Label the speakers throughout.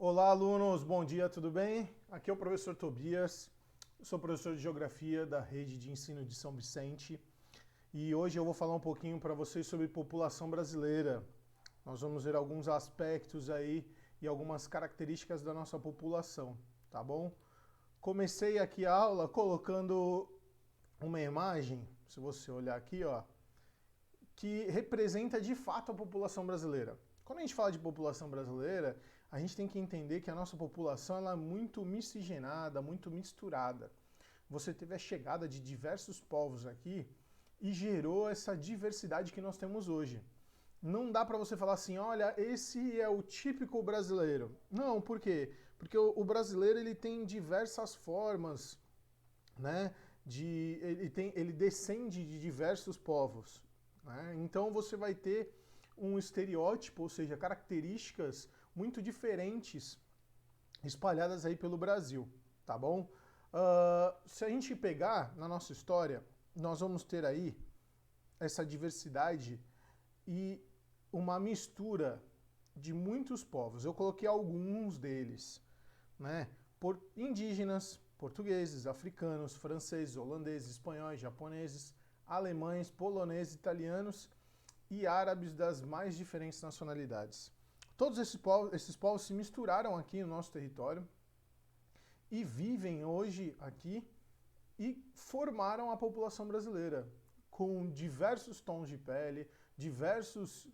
Speaker 1: Olá, alunos, bom dia, tudo bem? Aqui é o professor Tobias, sou professor de Geografia da Rede de Ensino de São Vicente e hoje eu vou falar um pouquinho para vocês sobre população brasileira. Nós vamos ver alguns aspectos aí e algumas características da nossa população, tá bom? Comecei aqui a aula colocando uma imagem, se você olhar aqui, ó, que representa de fato a população brasileira. Quando a gente fala de população brasileira, a gente tem que entender que a nossa população ela é muito miscigenada, muito misturada. Você teve a chegada de diversos povos aqui e gerou essa diversidade que nós temos hoje. Não dá para você falar assim, olha, esse é o típico brasileiro. Não, por quê? Porque o brasileiro ele tem diversas formas, né? Ele descende de diversos povos, né? Então você vai ter um estereótipo, ou seja, características muito diferentes espalhadas aí pelo Brasil, tá bom? Se a gente pegar na nossa história, nós vamos ter aí essa diversidade e uma mistura de muitos povos. Eu coloquei alguns deles, né? Por indígenas, portugueses, africanos, franceses, holandeses, espanhóis, japoneses, alemães, poloneses, italianos e árabes das mais diferentes nacionalidades. Todos esses povos se misturaram aqui no nosso território e vivem hoje aqui e formaram a população brasileira, com diversos tons de pele, diversos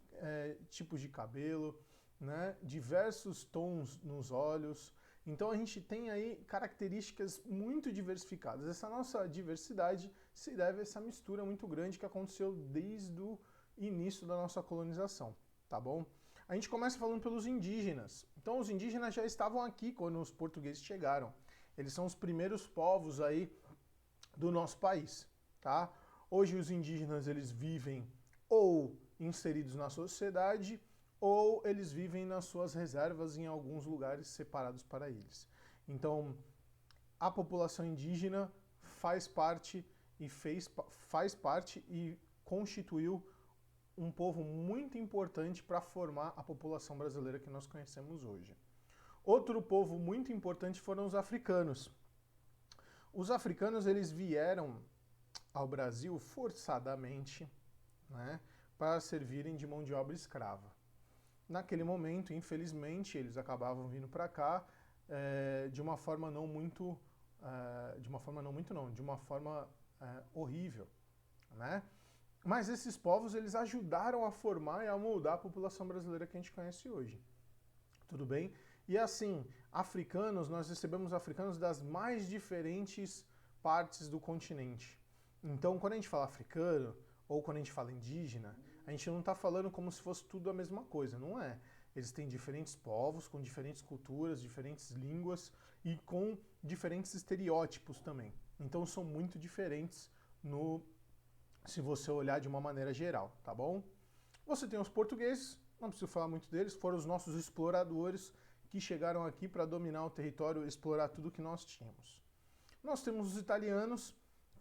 Speaker 1: tipos de cabelo, né, diversos tons nos olhos. Então a gente tem aí características muito diversificadas. Essa nossa diversidade se deve a essa mistura muito grande que aconteceu desde o início da nossa colonização, tá bom? A gente começa falando pelos indígenas. Então os indígenas já estavam aqui quando os portugueses chegaram. Eles são os primeiros povos aí do nosso país, tá? Hoje os indígenas eles vivem ou inseridos na sociedade ou eles vivem nas suas reservas em alguns lugares separados para eles. Então, a população indígena faz parte e constituiu um povo muito importante para formar a população brasileira que nós conhecemos hoje. Outro povo muito importante foram os africanos. Os africanos eles vieram ao Brasil forçadamente, né, para servirem de mão de obra escrava. Naquele momento, infelizmente, eles acabavam vindo para cá de uma forma não muito, de uma forma horrível, né? Mas esses povos eles ajudaram a formar e a moldar a população brasileira que a gente conhece hoje. Tudo bem? E assim, africanos, nós recebemos africanos das mais diferentes partes do continente. Então, quando a gente fala africano, ou quando a gente fala indígena, a gente não está falando como se fosse tudo a mesma coisa, não é? Eles têm diferentes povos, com diferentes culturas, diferentes línguas e com diferentes estereótipos também. Então são muito diferentes se você olhar de uma maneira geral, tá bom? Você tem os portugueses, não preciso falar muito deles, foram os nossos exploradores que chegaram aqui para dominar o território, explorar tudo que nós tínhamos. Nós temos os italianos,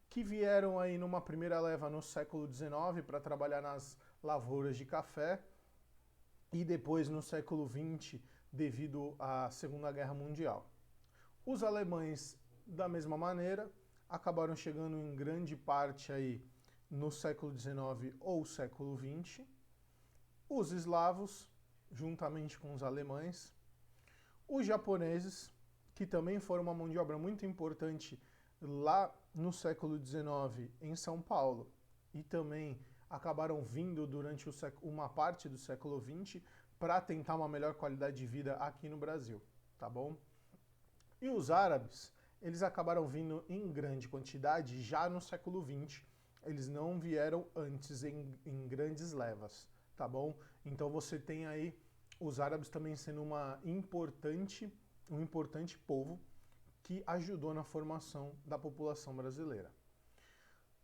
Speaker 1: que vieram aí numa primeira leva no século XIX para trabalhar nas lavouras de café e depois no século XX devido à Segunda Guerra Mundial. Os alemães, da mesma maneira, acabaram chegando em grande parte aí no século XIX ou século XX. Os eslavos, juntamente com os alemães. Os japoneses, que também foram uma mão de obra muito importante lá no século XIX em São Paulo e também acabaram vindo durante uma parte do século XX para tentar uma melhor qualidade de vida aqui no Brasil, tá bom? E os árabes, eles acabaram vindo em grande quantidade já no século XX, eles não vieram antes em grandes levas, tá bom? Então você tem aí os árabes também sendo um importante povo que ajudou na formação da população brasileira.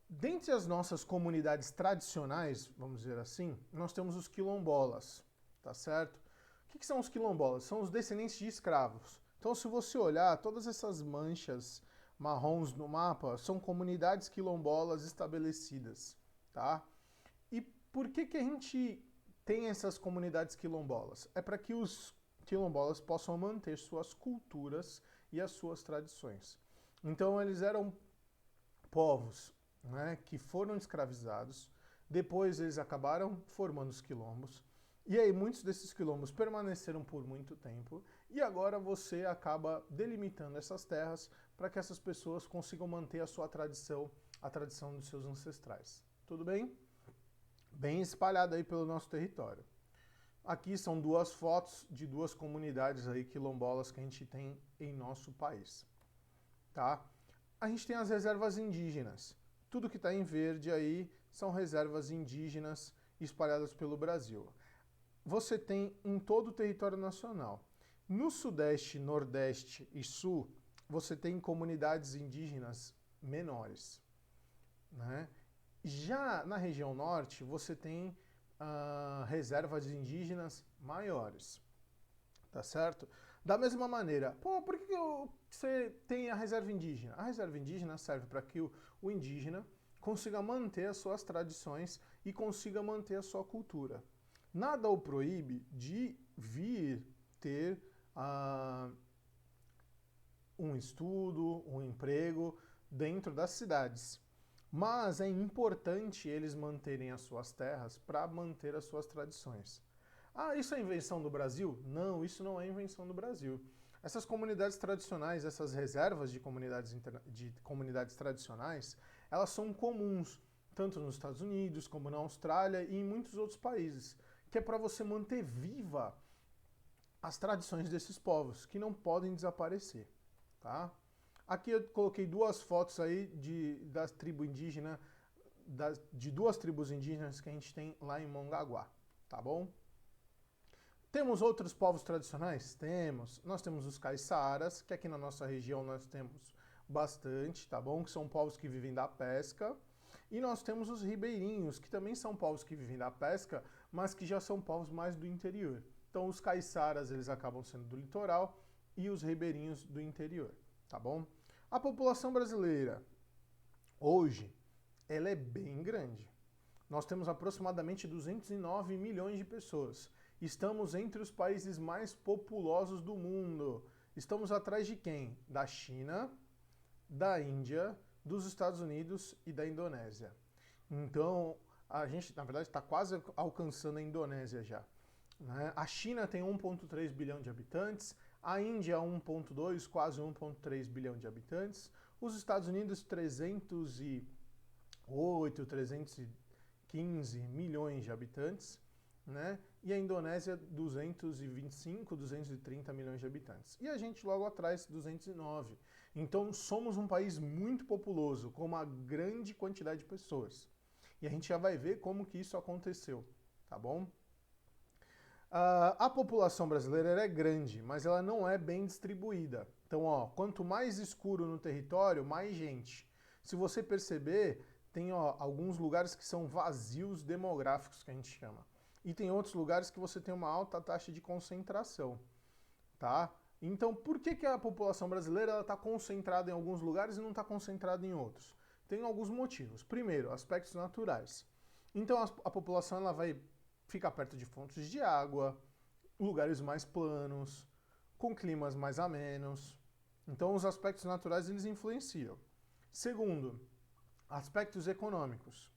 Speaker 1: Dentre as nossas comunidades tradicionais, vamos dizer assim, nós temos os quilombolas, tá certo? O que são os quilombolas? São os descendentes de escravos. Então, se você olhar, todas essas manchas marrons no mapa são comunidades quilombolas estabelecidas, tá? E por que a gente tem essas comunidades quilombolas? É para que quilombolas possam manter suas culturas e as suas tradições. Então eles eram povos, né, que foram escravizados, depois eles acabaram formando os quilombos, e aí muitos desses quilombos permaneceram por muito tempo, e agora você acaba delimitando essas terras para que essas pessoas consigam manter a sua tradição, a tradição dos seus ancestrais. Tudo bem? Bem espalhado aí pelo nosso território. Aqui são duas fotos de duas comunidades aí quilombolas que a gente tem em nosso país, tá? A gente tem as reservas indígenas. Tudo que está em verde aí são reservas indígenas espalhadas pelo Brasil. Você tem em todo o território nacional. No Sudeste, Nordeste e Sul, você tem comunidades indígenas menores, né? Já na região Norte, você tem reservas indígenas maiores, tá certo? Da mesma maneira, por que você tem a reserva indígena? A reserva indígena serve para que o indígena consiga manter as suas tradições e consiga manter a sua cultura. Nada o proíbe de vir ter um estudo, um emprego dentro das cidades. Mas é importante eles manterem as suas terras para manter as suas tradições. Ah, isso é invenção do Brasil? Não, isso não é invenção do Brasil. Essas comunidades tradicionais, essas reservas de comunidades tradicionais, elas são comuns, tanto nos Estados Unidos, como na Austrália e em muitos outros países, que é para você manter viva as tradições desses povos, que não podem desaparecer, tá? Aqui eu coloquei duas fotos aí da tribo indígena, de duas tribos indígenas que a gente tem lá em Mongaguá, tá bom? Temos outros povos tradicionais? Temos. Nós temos os caiçaras, que aqui na nossa região nós temos bastante, tá bom? Que são povos que vivem da pesca. E nós temos os ribeirinhos, que também são povos que vivem da pesca, mas que já são povos mais do interior. Então os caiçaras, eles acabam sendo do litoral e os ribeirinhos do interior, tá bom? A população brasileira, hoje, ela é bem grande. Nós temos aproximadamente 209 milhões de pessoas. Estamos entre os países mais populosos do mundo. Estamos atrás de quem? Da China, da Índia, dos Estados Unidos e da Indonésia. Então, a gente, na verdade, está quase alcançando a Indonésia já, né? A China tem 1,3 bilhão de habitantes, a Índia 1,2, quase 1,3 bilhão de habitantes, os Estados Unidos 308, 315 milhões de habitantes, né? E a Indonésia 225, 230 milhões de habitantes. E a gente logo atrás 209. Então somos um país muito populoso, com uma grande quantidade de pessoas. E a gente já vai ver como que isso aconteceu, tá bom? A população brasileira é grande, mas ela não é bem distribuída. Então, ó, quanto mais escuro no território, mais gente. Se você perceber, tem alguns lugares que são vazios demográficos, que a gente chama. E tem outros lugares que você tem uma alta taxa de concentração, tá? Então, por que a população brasileira está concentrada em alguns lugares e não está concentrada em outros? Tem alguns motivos. Primeiro, aspectos naturais. Então, a população ela vai ficar perto de fontes de água, lugares mais planos, com climas mais amenos. Então, os aspectos naturais eles influenciam. Segundo, aspectos econômicos.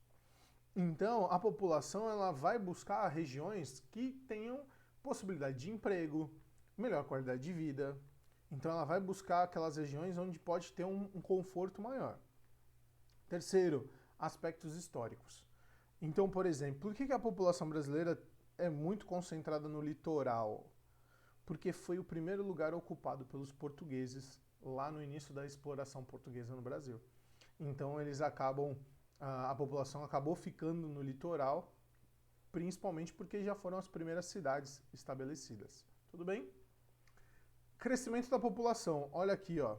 Speaker 1: Então, a população ela vai buscar regiões que tenham possibilidade de emprego, melhor qualidade de vida. Então, ela vai buscar aquelas regiões onde pode ter um conforto maior. Terceiro, aspectos históricos. Então, por exemplo, por que a população brasileira é muito concentrada no litoral? Porque foi o primeiro lugar ocupado pelos portugueses lá no início da exploração portuguesa no Brasil. Então, a população acabou ficando no litoral, principalmente porque já foram as primeiras cidades estabelecidas. Tudo bem? Crescimento da população. Olha aqui, ó.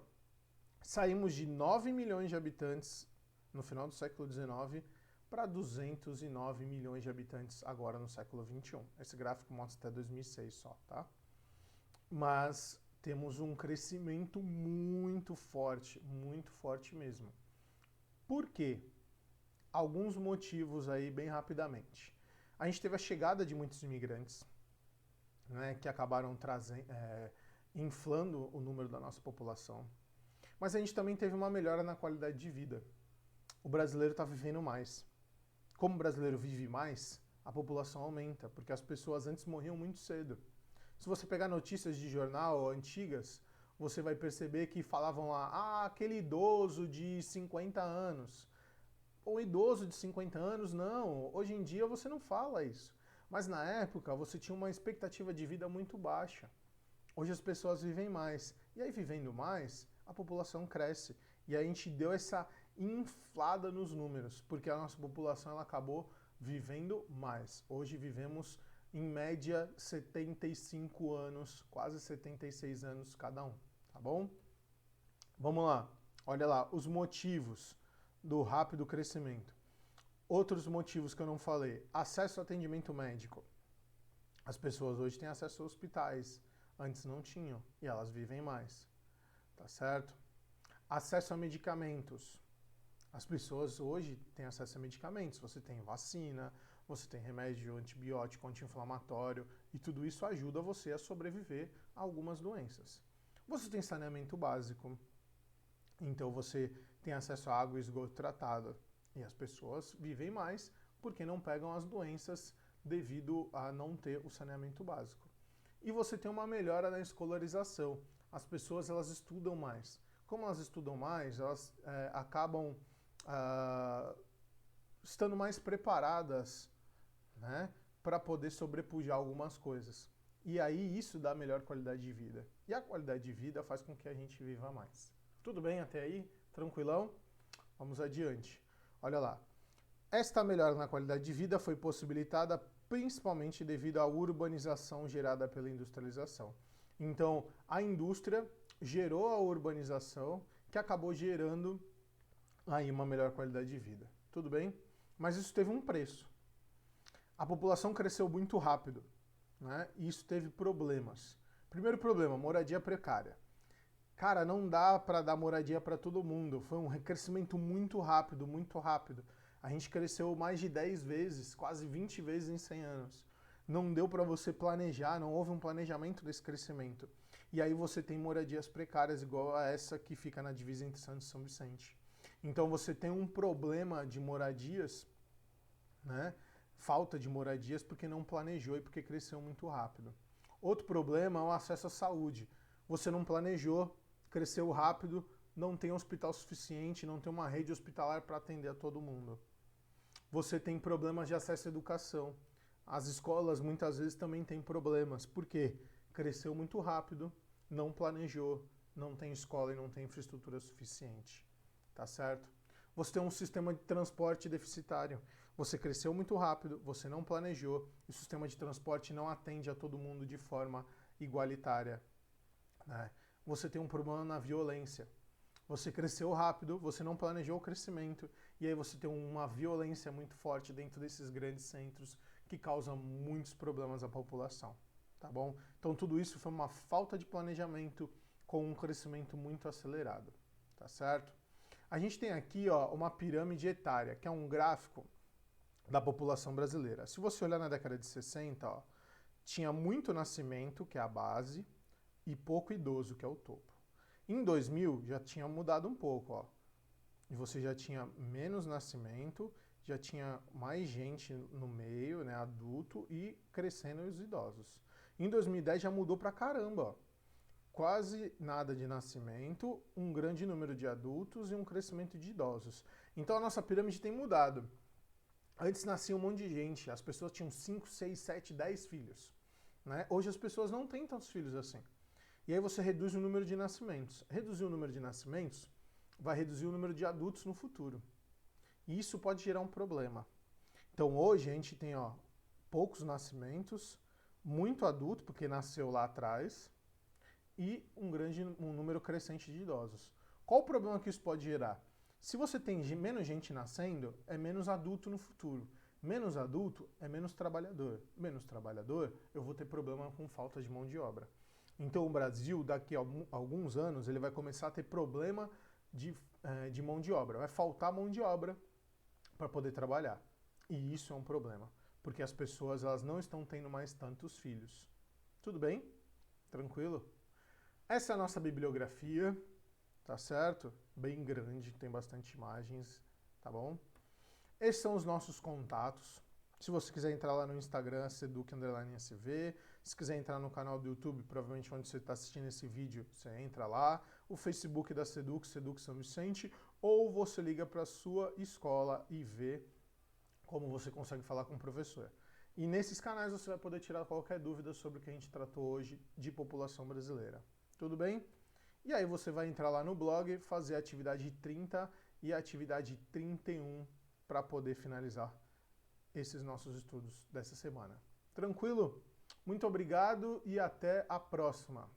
Speaker 1: Saímos de 9 milhões de habitantes no final do século XIX para 209 milhões de habitantes agora no século XXI. Esse gráfico mostra até 2006 só, tá? Mas temos um crescimento muito forte mesmo. Por quê? Alguns motivos aí bem rapidamente. A gente teve a chegada de muitos imigrantes. né, que acabaram inflando o número da nossa população. Mas a gente também teve uma melhora na qualidade de vida. O brasileiro está vivendo mais. Como o brasileiro vive mais, a população aumenta, porque as pessoas antes morriam muito cedo. Se você pegar notícias de jornal antigas, você vai perceber que falavam lá, aquele idoso de 50 anos. Um idoso de 50 anos, não. Hoje em dia você não fala isso. Mas na época você tinha uma expectativa de vida muito baixa. Hoje as pessoas vivem mais. E aí, vivendo mais, a população cresce. E a gente deu essa inflada nos números, porque a nossa população ela acabou vivendo mais. Hoje vivemos, em média, 75 anos, quase 76 anos cada um, tá bom? Vamos lá. Olha lá, os motivos do rápido crescimento. Outros motivos que eu não falei. Acesso ao atendimento médico. As pessoas hoje têm acesso a hospitais. Antes não tinham. E elas vivem mais. Tá certo? Acesso a medicamentos. As pessoas hoje têm acesso a medicamentos. Você tem vacina, você tem remédio antibiótico, anti-inflamatório. E tudo isso ajuda você a sobreviver a algumas doenças. Você tem saneamento básico. Então você tem acesso a água e esgoto tratado. E as pessoas vivem mais porque não pegam as doenças devido a não ter o saneamento básico. E você tem uma melhora na escolarização. As pessoas elas estudam mais. Como elas estudam mais, elas acabam estando mais preparadas, né, para poder sobrepujar algumas coisas. E aí isso dá melhor qualidade de vida. E a qualidade de vida faz com que a gente viva mais. Tudo bem até aí? Tranquilão? Vamos adiante. Olha lá. Esta melhora na qualidade de vida foi possibilitada principalmente devido à urbanização gerada pela industrialização. Então, a indústria gerou a urbanização que acabou gerando aí uma melhor qualidade de vida. Tudo bem? Mas isso teve um preço. A população cresceu muito rápido, né? E isso teve problemas. Primeiro problema, moradia precária. Cara, não dá para dar moradia para todo mundo. Foi um crescimento muito rápido, muito rápido. A gente cresceu mais de 10 vezes, quase 20 vezes em 100 anos. Não deu para você planejar, não houve um planejamento desse crescimento. E aí você tem moradias precárias igual a essa que fica na divisa entre Santos e São Vicente. Então você tem um problema de moradias, né? Falta de moradias porque não planejou e porque cresceu muito rápido. Outro problema é o acesso à saúde. Você não planejou, cresceu rápido, não tem hospital suficiente, não tem uma rede hospitalar para atender a todo mundo. Você tem problemas de acesso à educação. As escolas muitas vezes também têm problemas. Por quê? Cresceu muito rápido, não planejou, não tem escola e não tem infraestrutura suficiente. Tá certo? Você tem um sistema de transporte deficitário. Você cresceu muito rápido, você não planejou, e o sistema de transporte não atende a todo mundo de forma igualitária. Né? Você tem um problema na violência. Você cresceu rápido, você não planejou o crescimento, e aí você tem uma violência muito forte dentro desses grandes centros que causa muitos problemas à população. Tá bom? Então tudo isso foi uma falta de planejamento com um crescimento muito acelerado. Tá certo? A gente tem aqui uma pirâmide etária, que é um gráfico da população brasileira. Se você olhar na década de 60, tinha muito nascimento, que é a base, e pouco idoso, que é o topo. Em 2000 já tinha mudado um pouco, e você já tinha menos nascimento, já tinha mais gente no meio, né, adulto, e crescendo os idosos. Em 2010 já mudou pra caramba, quase nada de nascimento, um grande número de adultos e um crescimento de idosos. Então a nossa pirâmide tem mudado. Antes nascia um monte de gente, as pessoas tinham 5, 6, 7, 10 filhos. Né? Hoje as pessoas não têm tantos filhos assim. E aí você reduz o número de nascimentos. Reduzir o número de nascimentos vai reduzir o número de adultos no futuro. E isso pode gerar um problema. Então hoje a gente tem poucos nascimentos, muito adulto, porque nasceu lá atrás, e um número crescente de idosos. Qual o problema que isso pode gerar? Se você tem menos gente nascendo, é menos adulto no futuro. Menos adulto é menos trabalhador. Menos trabalhador, eu vou ter problema com falta de mão de obra. Então o Brasil, daqui a alguns anos, ele vai começar a ter problema de mão de obra. Vai faltar mão de obra para poder trabalhar. E isso é um problema, porque as pessoas elas não estão tendo mais tantos filhos. Tudo bem? Tranquilo? Essa é a nossa bibliografia, tá certo? Bem grande, tem bastante imagens, tá bom? Esses são os nossos contatos. Se você quiser entrar lá no Instagram, seduc_sv. Se quiser entrar no canal do YouTube, provavelmente onde você está assistindo esse vídeo, você entra lá. O Facebook da Seduc, Seduc São Vicente. Ou você liga para a sua escola e vê como você consegue falar com o professor. E nesses canais você vai poder tirar qualquer dúvida sobre o que a gente tratou hoje de população brasileira. Tudo bem? E aí você vai entrar lá no blog, fazer a atividade 30 e a atividade 31 para poder finalizar esses nossos estudos dessa semana. Tranquilo? Muito obrigado e até a próxima!